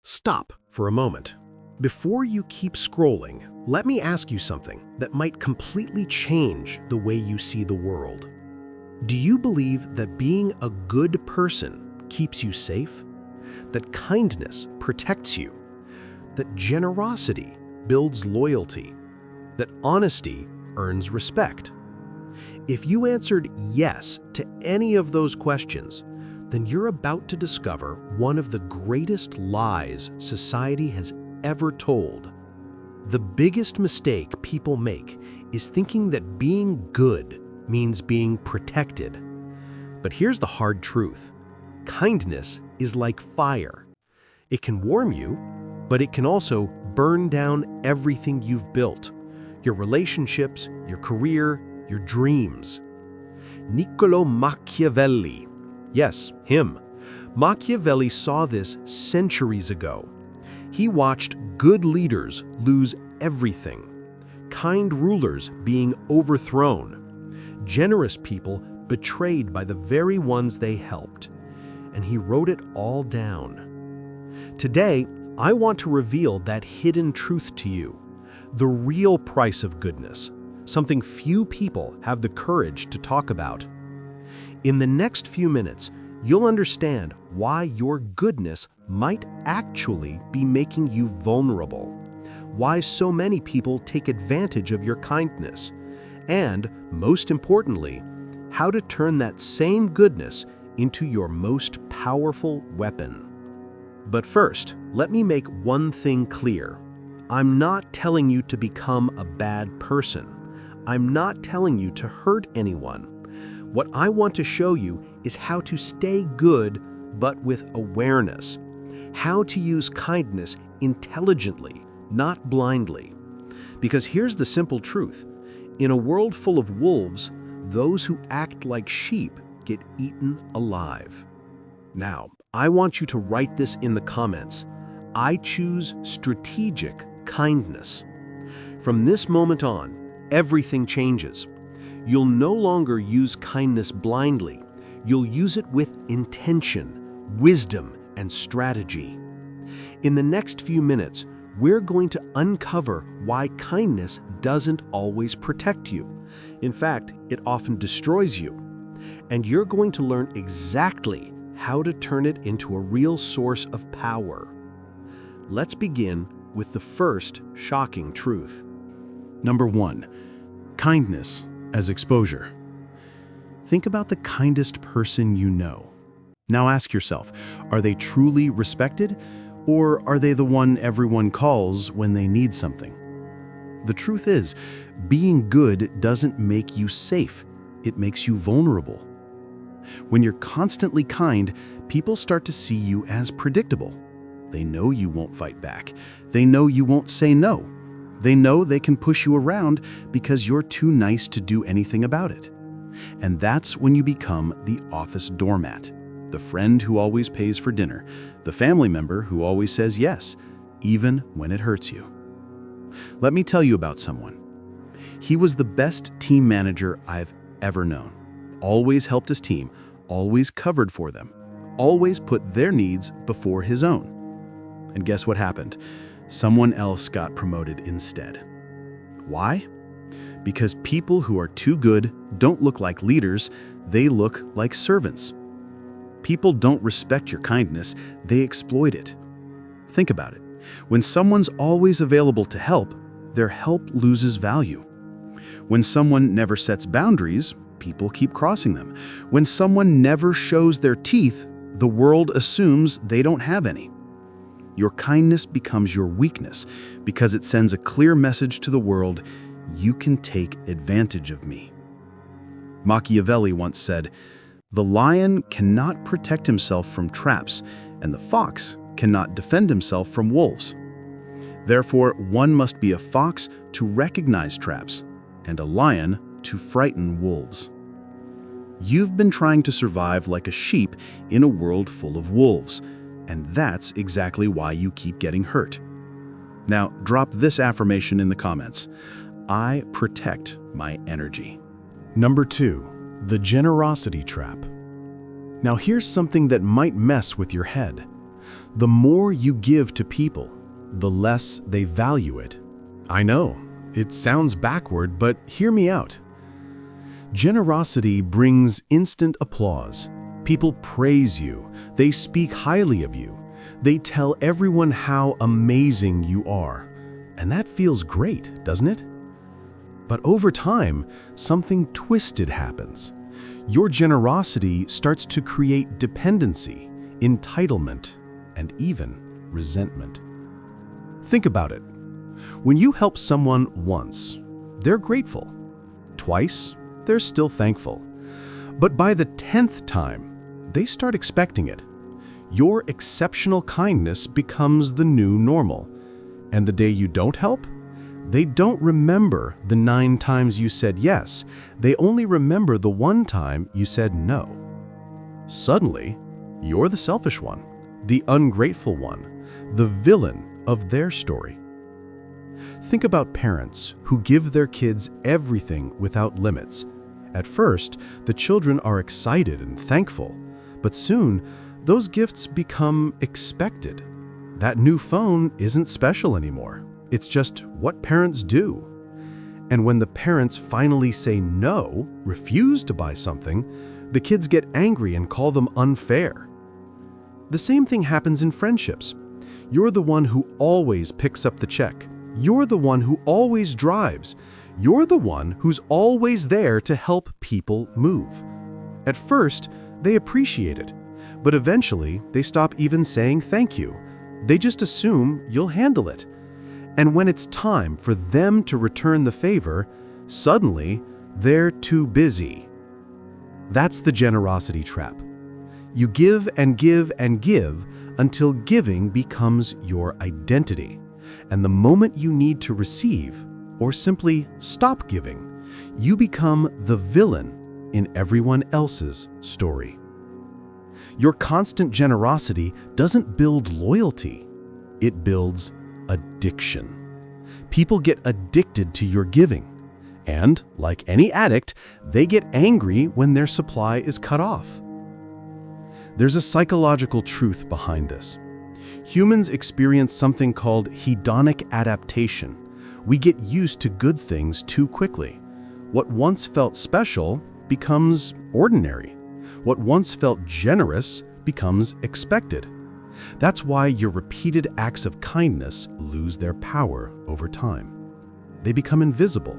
Stop for a moment. Before you keep scrolling, let me ask you something that might completely change the way you see the world. Do you believe that being a good person keeps you safe? That kindness protects you? That generosity builds loyalty? That honesty earns respect? If you answered yes to any of those questions, then you're about to discover one of the greatest lies society has ever told. The biggest mistake people make is thinking that being good means being protected. But here's the hard truth. Kindness is like fire. It can warm you, but it can also burn down everything you've built. Your relationships, your career, your dreams. Niccolò Machiavelli. Yes, him. Machiavelli saw this centuries ago. He watched good leaders lose everything, kind rulers being overthrown, generous people betrayed by the very ones they helped, and he wrote it all down. Today, I want to reveal that hidden truth to you, the real price of goodness, something few people have the courage to talk about. In the next few minutes, you'll understand why your goodness might actually be making you vulnerable, why so many people take advantage of your kindness, and, most importantly, how to turn that same goodness into your most powerful weapon. But first, let me make one thing clear. I'm not telling you to become a bad person. I'm not telling you to hurt anyone. What I want to show you is how to stay good, but with awareness. How to use kindness intelligently, not blindly. Because here's the simple truth. In a world full of wolves, those who act like sheep get eaten alive. Now, I want you to write this in the comments. I choose strategic kindness. From this moment on, everything changes. You'll no longer use kindness blindly. You'll use it with intention, wisdom, and strategy. In the next few minutes, we're going to uncover why kindness doesn't always protect you. In fact, it often destroys you. And you're going to learn exactly how to turn it into a real source of power. Let's begin with the first shocking truth. Number 1. Kindness as exposure. Think about the kindest person you know. Now ask yourself, are they truly respected, or are they the one everyone calls when they need something? The truth is, being good doesn't make you safe. It makes you vulnerable. When you're constantly kind, people start to see you as predictable. They know you won't fight back. They know you won't say no. They know they can push you around because you're too nice to do anything about it. And that's when you become the office doormat, the friend who always pays for dinner, the family member who always says yes, even when it hurts you. Let me tell you about someone. He was the best team manager I've ever known. Always helped his team, always covered for them, always put their needs before his own. And guess what happened? Someone else got promoted instead. Why? Because people who are too good don't look like leaders, they look like servants. People don't respect your kindness, they exploit it. Think about it. When someone's always available to help, their help loses value. When someone never sets boundaries, people keep crossing them. When someone never shows their teeth, the world assumes they don't have any. Your kindness becomes your weakness because it sends a clear message to the world, you can take advantage of me. Machiavelli once said, "The lion cannot protect himself from traps, and the fox cannot defend himself from wolves. Therefore, one must be a fox to recognize traps, and a lion to frighten wolves." You've been trying to survive like a sheep in a world full of wolves, and that's exactly why you keep getting hurt. Now, drop this affirmation in the comments. I protect my energy. Number 2. The generosity trap. Now here's something that might mess with your head. The more you give to people, the less they value it. I know, it sounds backward, but hear me out. Generosity brings instant applause. People praise you. They speak highly of you. They tell everyone how amazing you are. And that feels great, doesn't it? But over time, something twisted happens. Your generosity starts to create dependency, entitlement, and even resentment. Think about it. When you help someone once, they're grateful. Twice, they're still thankful. But by the 10th time, they start expecting it. Your exceptional kindness becomes the new normal. And the day you don't help, they don't remember the 9 times you said yes. They only remember the 1 time you said no. Suddenly, you're the selfish one, the ungrateful one, the villain of their story. Think about parents who give their kids everything without limits. At first, the children are excited and thankful, but soon, those gifts become expected. That new phone isn't special anymore. It's just what parents do. And when the parents finally say no, refuse to buy something, the kids get angry and call them unfair. The same thing happens in friendships. You're the one who always picks up the check. You're the one who always drives. You're the one who's always there to help people move. At first, they appreciate it, but eventually they stop even saying thank you. They just assume you'll handle it. And when it's time for them to return the favor, suddenly they're too busy. That's the generosity trap. You give and give and give until giving becomes your identity. And the moment you need to receive, or simply stop giving, you become the villain in everyone else's story. Your constant generosity doesn't build loyalty, it builds addiction. People get addicted to your giving, and, like any addict, they get angry when their supply is cut off. There's a psychological truth behind this. Humans experience something called hedonic adaptation. We get used to good things too quickly. What once felt special becomes ordinary. What once felt generous becomes expected. That's why your repeated acts of kindness lose their power over time. They become invisible.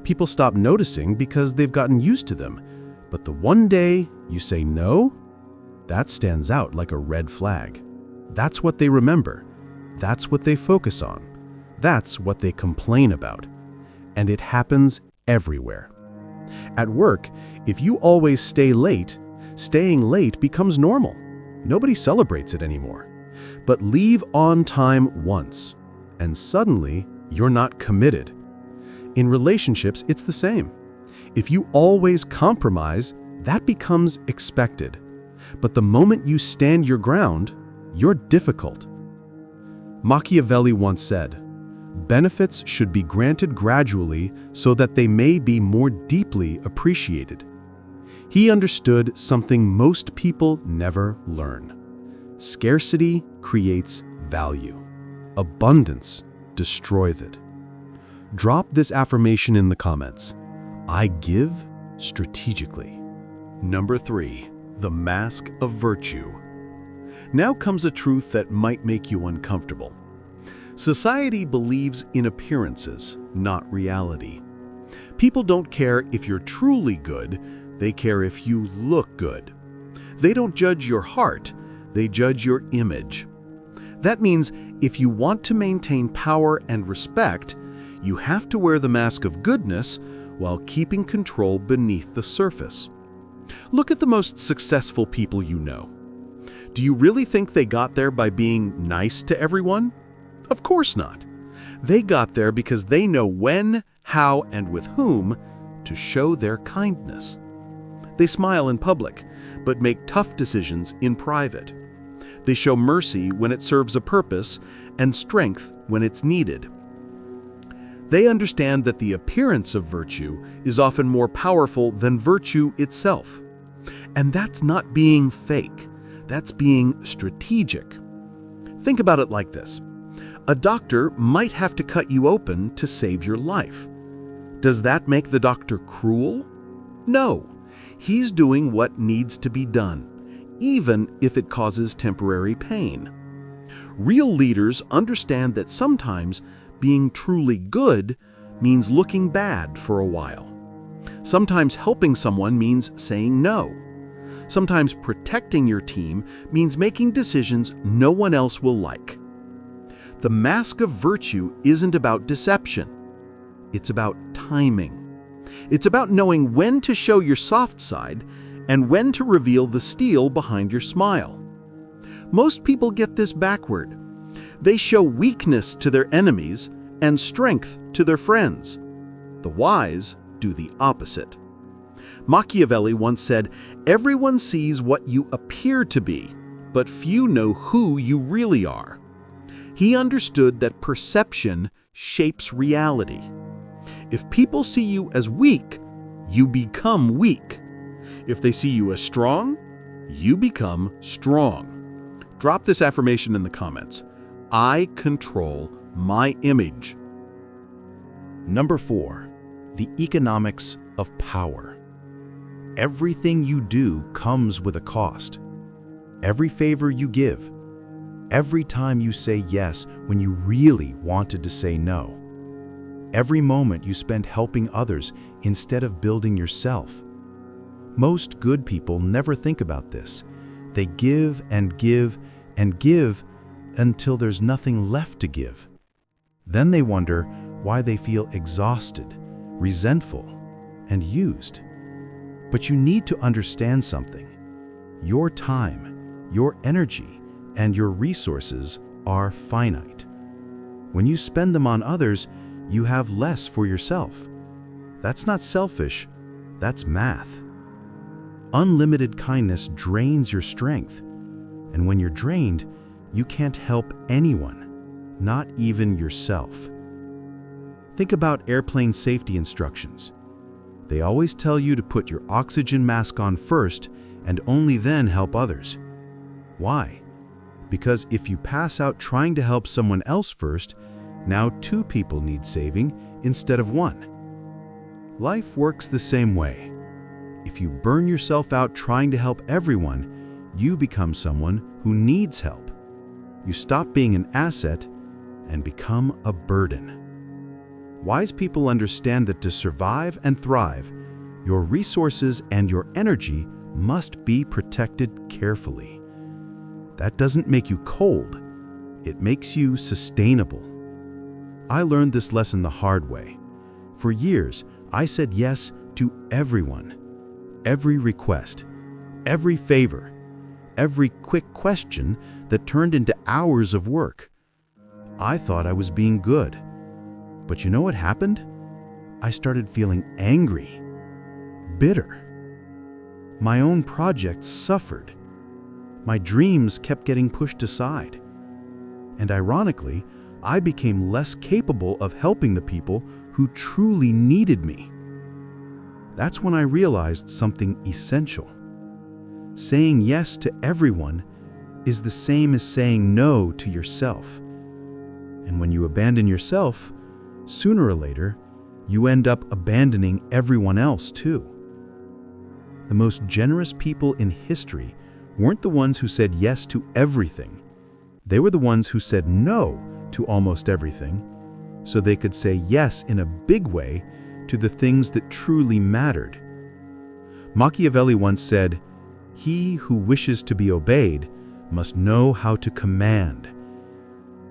People stop noticing because they've gotten used to them. But the one day you say no, that stands out like a red flag. That's what they remember. That's what they focus on. That's what they complain about. And it happens everywhere. At work, if you always stay late, staying late becomes normal. Nobody celebrates it anymore. But leave on time once, and suddenly you're not committed. In relationships, it's the same. If you always compromise, that becomes expected. But the moment you stand your ground, you're difficult. Machiavelli once said, "Benefits should be granted gradually so that they may be more deeply appreciated." He understood something most people never learn. Scarcity creates value. Abundance destroys it. Drop this affirmation in the comments. I give strategically. Number 3. The mask of virtue. Now comes a truth that might make you uncomfortable. Society believes in appearances, not reality. People don't care if you're truly good, they care if you look good. They don't judge your heart, they judge your image. That means if you want to maintain power and respect, you have to wear the mask of goodness while keeping control beneath the surface. Look at the most successful people you know. Do you really think they got there by being nice to everyone? Of course not. They got there because they know when, how, and with whom to show their kindness. They smile in public, but make tough decisions in private. They show mercy when it serves a purpose and strength when it's needed. They understand that the appearance of virtue is often more powerful than virtue itself. And that's not being fake, that's being strategic. Think about it like this. A doctor might have to cut you open to save your life. Does that make the doctor cruel? No. He's doing what needs to be done, even if it causes temporary pain. Real leaders understand that sometimes being truly good means looking bad for a while. Sometimes helping someone means saying no. Sometimes protecting your team means making decisions no one else will like. The mask of virtue isn't about deception. It's about timing. It's about knowing when to show your soft side and when to reveal the steel behind your smile. Most people get this backward. They show weakness to their enemies and strength to their friends. The wise do the opposite. Machiavelli once said, "Everyone sees what you appear to be, but few know who you really are." He understood that perception shapes reality. If people see you as weak, you become weak. If they see you as strong, you become strong. Drop this affirmation in the comments. I control my image. Number 4, the economics of power. Everything you do comes with a cost. Every favor you give, every time you say yes when you really wanted to say no, every moment you spend helping others instead of building yourself. Most good people never think about this. They give and give and give until there's nothing left to give. Then they wonder why they feel exhausted, resentful, and used. But you need to understand something. Your time, your energy, and your resources are finite. When you spend them on others, you have less for yourself. That's not selfish, that's math. Unlimited kindness drains your strength, and when you're drained, you can't help anyone, not even yourself. Think about airplane safety instructions. They always tell you to put your oxygen mask on first and only then help others. Why? Because if you pass out trying to help someone else first, now 2 people need saving instead of 1. Life works the same way. If you burn yourself out trying to help everyone, you become someone who needs help. You stop being an asset and become a burden. Wise people understand that to survive and thrive, your resources and your energy must be protected carefully. That doesn't make you cold, it makes you sustainable. I learned this lesson the hard way. For years, I said yes to everyone. Every request, every favor, every quick question that turned into hours of work. I thought I was being good. But you know what happened? I started feeling angry, bitter. My own projects suffered. My dreams kept getting pushed aside. And ironically, I became less capable of helping the people who truly needed me. That's when I realized something essential. Saying yes to everyone is the same as saying no to yourself. And when you abandon yourself, sooner or later, you end up abandoning everyone else too. The most generous people in history weren't the ones who said yes to everything. They were the ones who said no to almost everything, so they could say yes in a big way to the things that truly mattered. Machiavelli once said, "He who wishes to be obeyed must know how to command."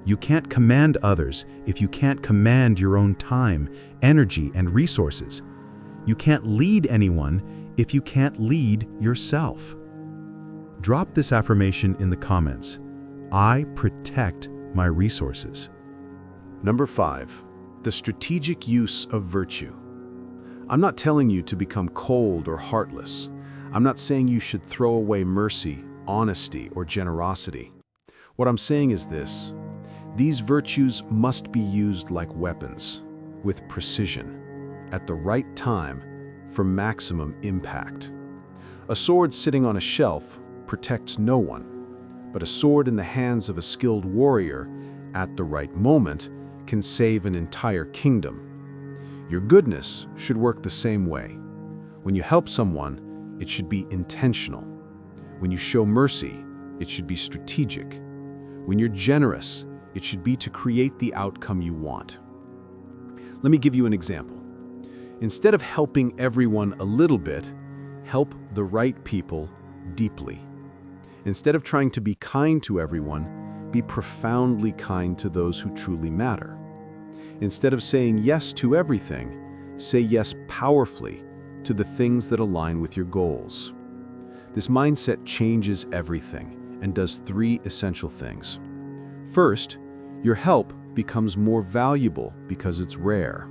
You can't command others if you can't command your own time, energy, and resources. You can't lead anyone if you can't lead yourself. Drop this affirmation in the comments. I protect my resources. Number 5, the strategic use of virtue. I'm not telling you to become cold or heartless. I'm not saying you should throw away mercy, honesty, or generosity. What I'm saying is this: these virtues must be used like weapons, with precision, at the right time, for maximum impact. A sword sitting on a shelf protects no one, but a sword in the hands of a skilled warrior at the right moment can save an entire kingdom. Your goodness should work the same way. When you help someone, it should be intentional. When you show mercy, it should be strategic. When you're generous, it should be to create the outcome you want. Let me give you an example. Instead of helping everyone a little bit, help the right people deeply. Instead of trying to be kind to everyone, be profoundly kind to those who truly matter. Instead of saying yes to everything, say yes powerfully to the things that align with your goals. This mindset changes everything and does three essential things. First, your help becomes more valuable because it's rare.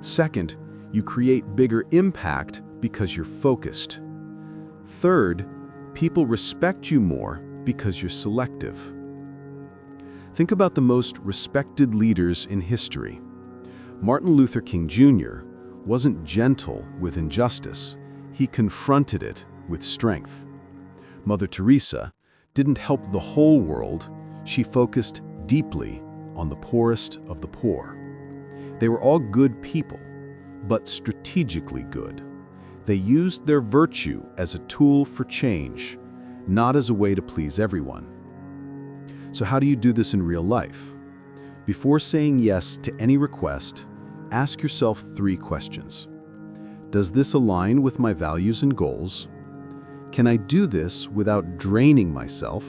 Second, you create bigger impact because you're focused. Third, people respect you more because you're selective. Think about the most respected leaders in history. Martin Luther King Jr. wasn't gentle with injustice. He confronted it with strength. Mother Teresa didn't help the whole world. She focused deeply on the poorest of the poor. They were all good people, but strategically good. They used their virtue as a tool for change, not as a way to please everyone. So how do you do this in real life? Before saying yes to any request, ask yourself 3 questions. Does this align with my values and goals? Can I do this without draining myself?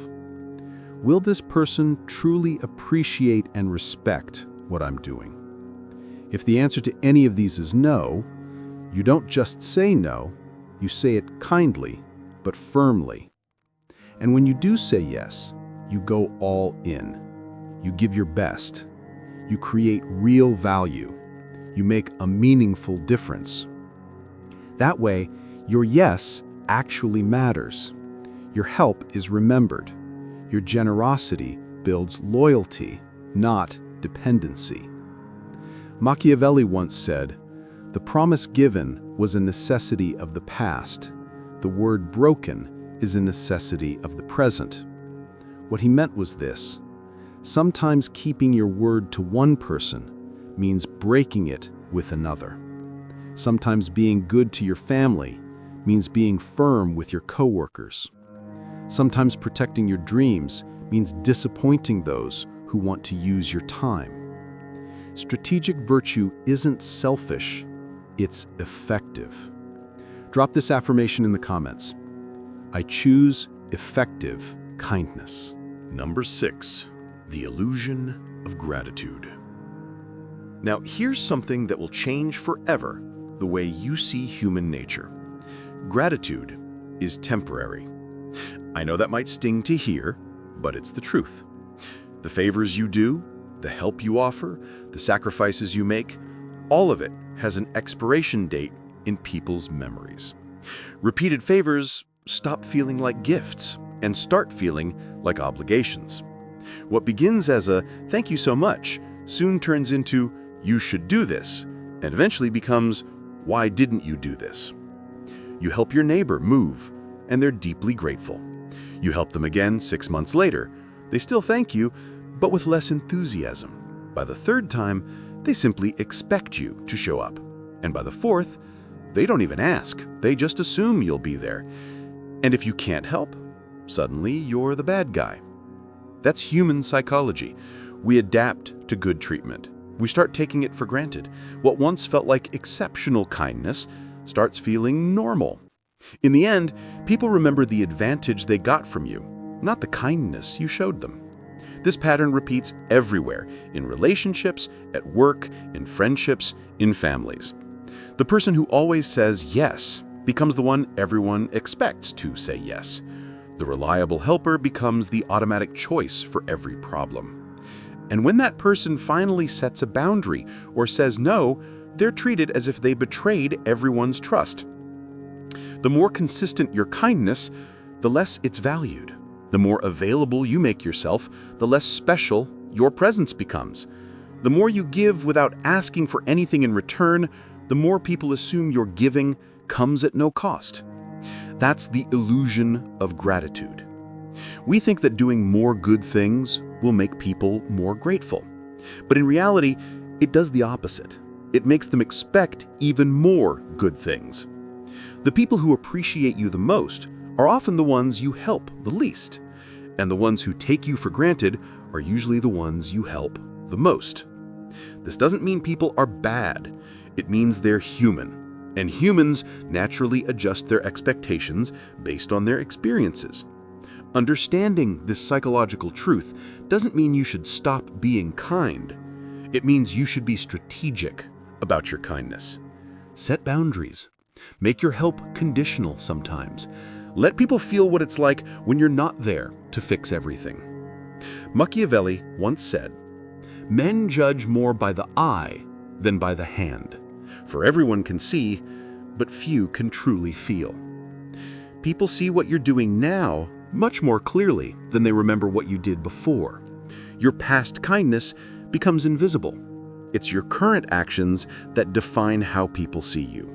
Will this person truly appreciate and respect what I'm doing? If the answer to any of these is no, you don't just say no, you say it kindly, but firmly. And when you do say yes, you go all in. You give your best. You create real value. You make a meaningful difference. That way, your yes actually matters. Your help is remembered. Your generosity builds loyalty, not dependency. Machiavelli once said, "The promise given was a necessity of the past. The word broken is a necessity of the present." What he meant was this: sometimes keeping your word to one person means breaking it with another. Sometimes being good to your family means being firm with your coworkers. Sometimes protecting your dreams means disappointing those who want to use your time. Strategic virtue isn't selfish, it's effective. Drop this affirmation in the comments. I choose effective kindness. Number 6, the illusion of gratitude. Now, here's something that will change forever the way you see human nature. Gratitude is temporary. I know that might sting to hear, but it's the truth. The favors you do, the help you offer, the sacrifices you make, all of it has an expiration date in people's memories. Repeated favors stop feeling like gifts and start feeling like obligations. What begins as a "thank you so much" soon turns into "you should do this," and eventually becomes "why didn't you do this?" You help your neighbor move, and they're deeply grateful. You help them again 6 months later. They still thank you, but with less enthusiasm. By the 3rd time, they simply expect you to show up. And by the 4th, they don't even ask. They just assume you'll be there. And if you can't help, suddenly you're the bad guy. That's human psychology. We adapt to good treatment. We start taking it for granted. What once felt like exceptional kindness starts feeling normal. In the end, people remember the advantage they got from you, not the kindness you showed them. This pattern repeats everywhere, in relationships, at work, in friendships, in families. The person who always says yes becomes the one everyone expects to say yes. The reliable helper becomes the automatic choice for every problem. And when that person finally sets a boundary or says no, they're treated as if they betrayed everyone's trust. The more consistent your kindness, the less it's valued. The more available you make yourself, the less special your presence becomes. The more you give without asking for anything in return, the more people assume your giving comes at no cost. That's the illusion of gratitude. We think that doing more good things will make people more grateful. But in reality, it does the opposite. It makes them expect even more good things. The people who appreciate you the most are often the ones you help the least, and the ones who take you for granted are usually the ones you help the most. This doesn't mean people are bad. It means they're human, and humans naturally adjust their expectations based on their experiences. Understanding this psychological truth doesn't mean you should stop being kind. It means you should be strategic about your kindness. Set boundaries. Make your help conditional sometimes. Let people feel what it's like when you're not there to fix everything. Machiavelli once said, "Men judge more by the eye than by the hand, for everyone can see, but few can truly feel." People see what you're doing now much more clearly than they remember what you did before. Your past kindness becomes invisible. It's your current actions that define how people see you.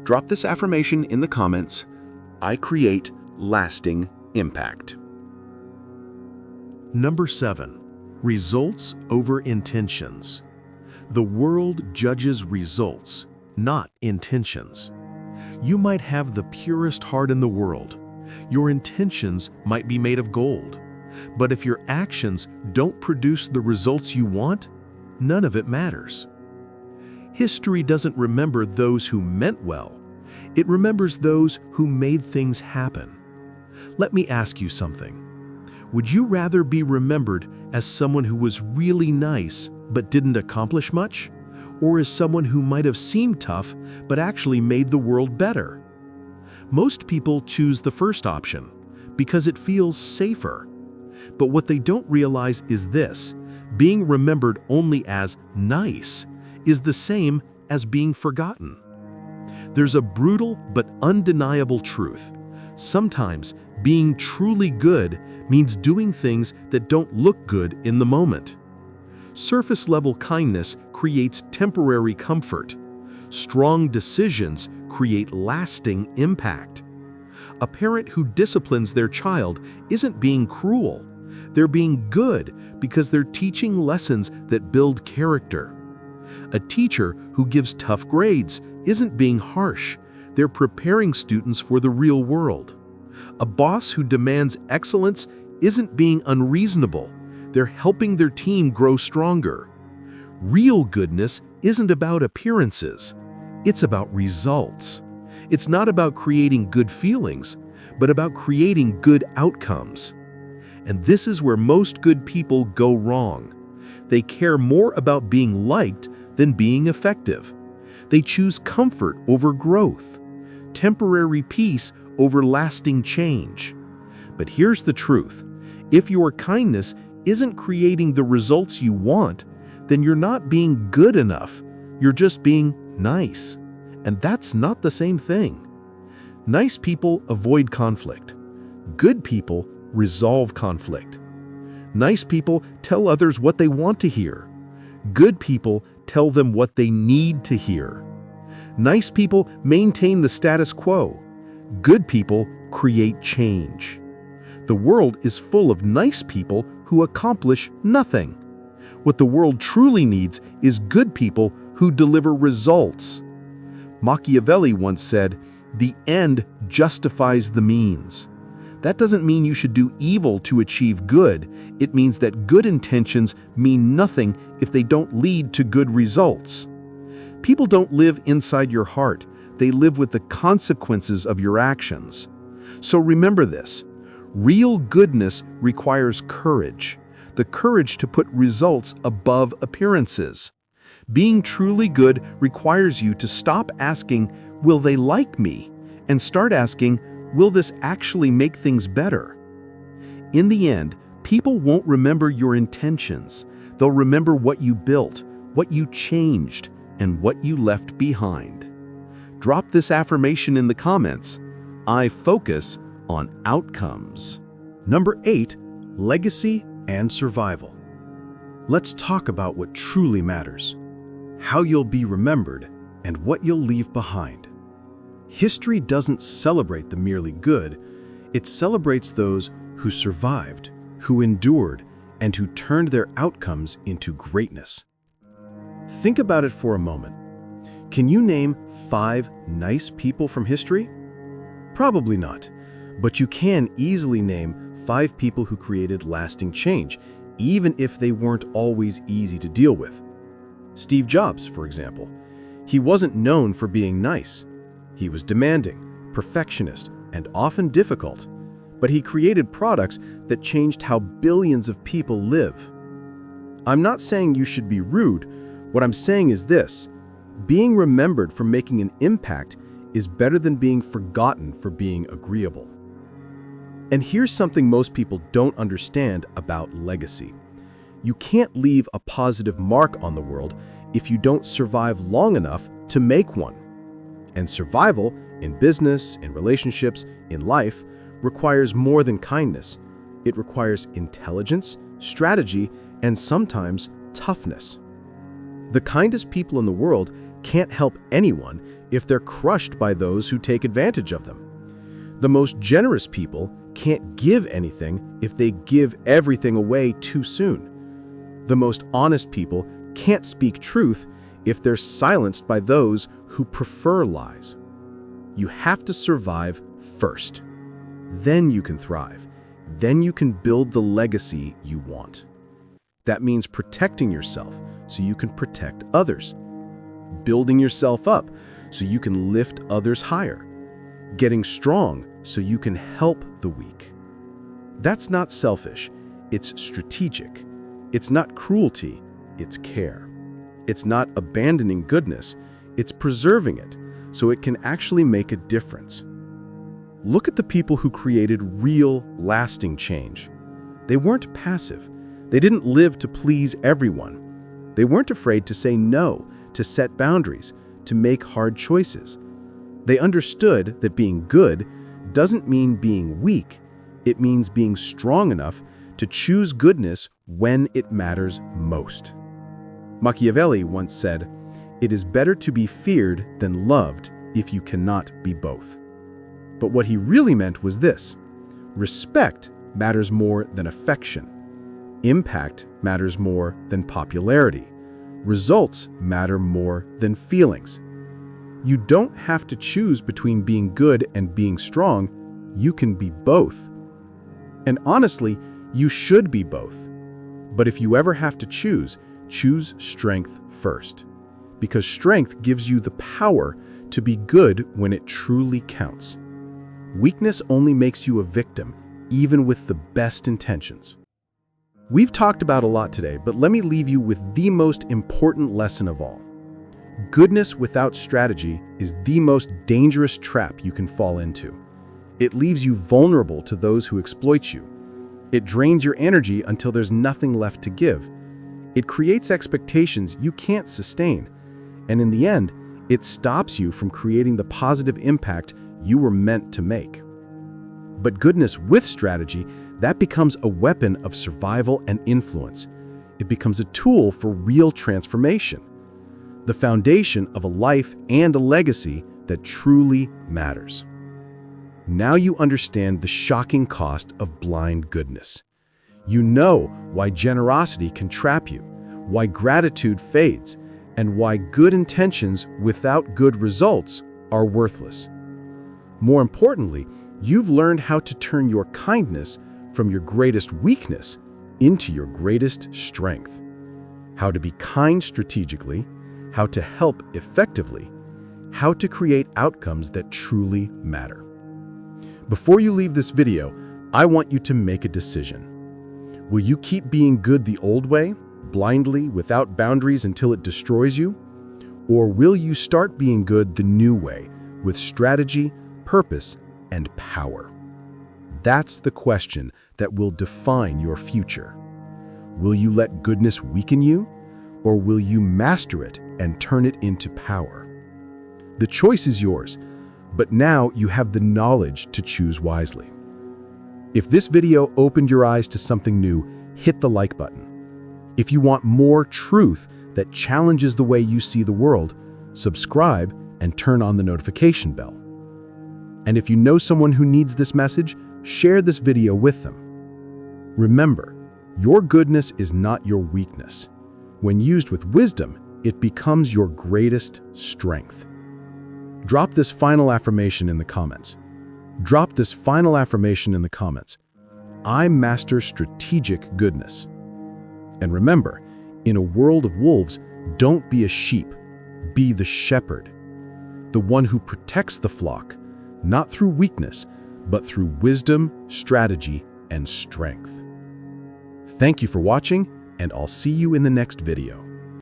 Drop this affirmation in the comments. I create lasting impact. Number 7. Results over intentions. The world judges results, not intentions. You might have the purest heart in the world. Your intentions might be made of gold. But if your actions don't produce the results you want, none of it matters. History doesn't remember those who meant well. It remembers those who made things happen. Let me ask you something. Would you rather be remembered as someone who was really nice but didn't accomplish much? Or as someone who might have seemed tough but actually made the world better? Most people choose the first option because it feels safer. But what they don't realize is this: being remembered only as nice is the same as being forgotten. There's a brutal but undeniable truth. Sometimes being truly good means doing things that don't look good in the moment. Surface-level kindness creates temporary comfort. Strong decisions create lasting impact. A parent who disciplines their child isn't being cruel. They're being good because they're teaching lessons that build character. A teacher who gives tough grades isn't being harsh. They're preparing students for the real world. A boss who demands excellence isn't being unreasonable. They're helping their team grow stronger. Real goodness isn't about appearances. It's about results. It's not about creating good feelings, but about creating good outcomes. And this is where most good people go wrong. They care more about being liked than being effective. They choose comfort over growth, temporary peace over lasting change. But here's the truth. If your kindness isn't creating the results you want, then you're not being good enough. You're just being nice. And that's not the same thing. Nice people avoid conflict. Good people resolve conflict. Nice people tell others what they want to hear. Good people tell them what they need to hear. Nice people maintain the status quo. Good people create change. The world is full of nice people who accomplish nothing. What the world truly needs is good people who deliver results. Machiavelli once said, "The end justifies the means." That doesn't mean you should do evil to achieve good. It means that good intentions mean nothing if they don't lead to good results. People don't live inside your heart. They live with the consequences of your actions. So remember this. Real goodness requires courage. The courage to put results above appearances. Being truly good requires you to stop asking, "Will they like me?" and start asking, "Will this actually make things better?" In the end, people won't remember your intentions. They'll remember what you built, what you changed, and what you left behind. Drop this affirmation in the comments. I focus on outcomes. Number 8, legacy and survival. Let's talk about what truly matters, how you'll be remembered, and what you'll leave behind. History doesn't celebrate the merely good, it celebrates those who survived, who endured, and who turned their outcomes into greatness. Think about it for a moment. Can you name 5 nice people from history? Probably not, but you can easily name 5 people who created lasting change, even if they weren't always easy to deal with. Steve Jobs, for example. He wasn't known for being nice. He was demanding, perfectionist, and often difficult, but he created products that changed how billions of people live. I'm not saying you should be rude. What I'm saying is this: being remembered for making an impact is better than being forgotten for being agreeable. And here's something most people don't understand about legacy. You can't leave a positive mark on the world if you don't survive long enough to make one. And survival, in business, in relationships, in life, requires more than kindness. It requires intelligence, strategy, and sometimes toughness. The kindest people in the world can't help anyone if they're crushed by those who take advantage of them. The most generous people can't give anything if they give everything away too soon. The most honest people can't speak truth if they're silenced by those who prefer lies. You have to survive first. Then you can thrive. Then you can build the legacy you want. That means protecting yourself so you can protect others. Building yourself up so you can lift others higher. Getting strong so you can help the weak. That's not selfish, it's strategic. It's not cruelty, it's care. It's not abandoning goodness, it's preserving it so it can actually make a difference. Look at the people who created real, lasting change. They weren't passive. They didn't live to please everyone. They weren't afraid to say no, to set boundaries, to make hard choices. They understood that being good doesn't mean being weak. It means being strong enough to choose goodness when it matters most. Machiavelli once said, "It is better to be feared than loved if you cannot be both." But what he really meant was this: respect matters more than affection. Impact matters more than popularity. Results matter more than feelings. You don't have to choose between being good and being strong. You can be both. And honestly, you should be both. But if you ever have to choose strength first. Because strength gives you the power to be good when it truly counts. Weakness only makes you a victim, even with the best intentions. We've talked about a lot today, but let me leave you with the most important lesson of all. Goodness without strategy is the most dangerous trap you can fall into. It leaves you vulnerable to those who exploit you. It drains your energy until there's nothing left to give. It creates expectations you can't sustain. And in the end, it stops you from creating the positive impact you were meant to make. But goodness with strategy, that becomes a weapon of survival and influence. It becomes a tool for real transformation. The foundation of a life and a legacy that truly matters. Now you understand the shocking cost of blind goodness. You know why generosity can trap you, why gratitude fades, and why good intentions without good results are worthless. More importantly, you've learned how to turn your kindness from your greatest weakness into your greatest strength. How to be kind strategically, how to help effectively, how to create outcomes that truly matter. Before you leave this video, I want you to make a decision. Will you keep being good the old way, blindly, without boundaries until it destroys you? Or will you start being good the new way, with strategy, purpose, and power? That's the question that will define your future. Will you let goodness weaken you, or will you master it and turn it into power? The choice is yours, but now you have the knowledge to choose wisely. If this video opened your eyes to something new, hit the like button. If you want more truth that challenges the way you see the world, subscribe and turn on the notification bell. And if you know someone who needs this message, share this video with them. Remember, your goodness is not your weakness. When used with wisdom, it becomes your greatest strength. Drop this final affirmation in the comments. Drop this final affirmation in the comments. I master strategic goodness. And remember, in a world of wolves, don't be a sheep. Be the shepherd, the one who protects the flock, not through weakness, but through wisdom, strategy, and strength. Thank you for watching, and I'll see you in the next video.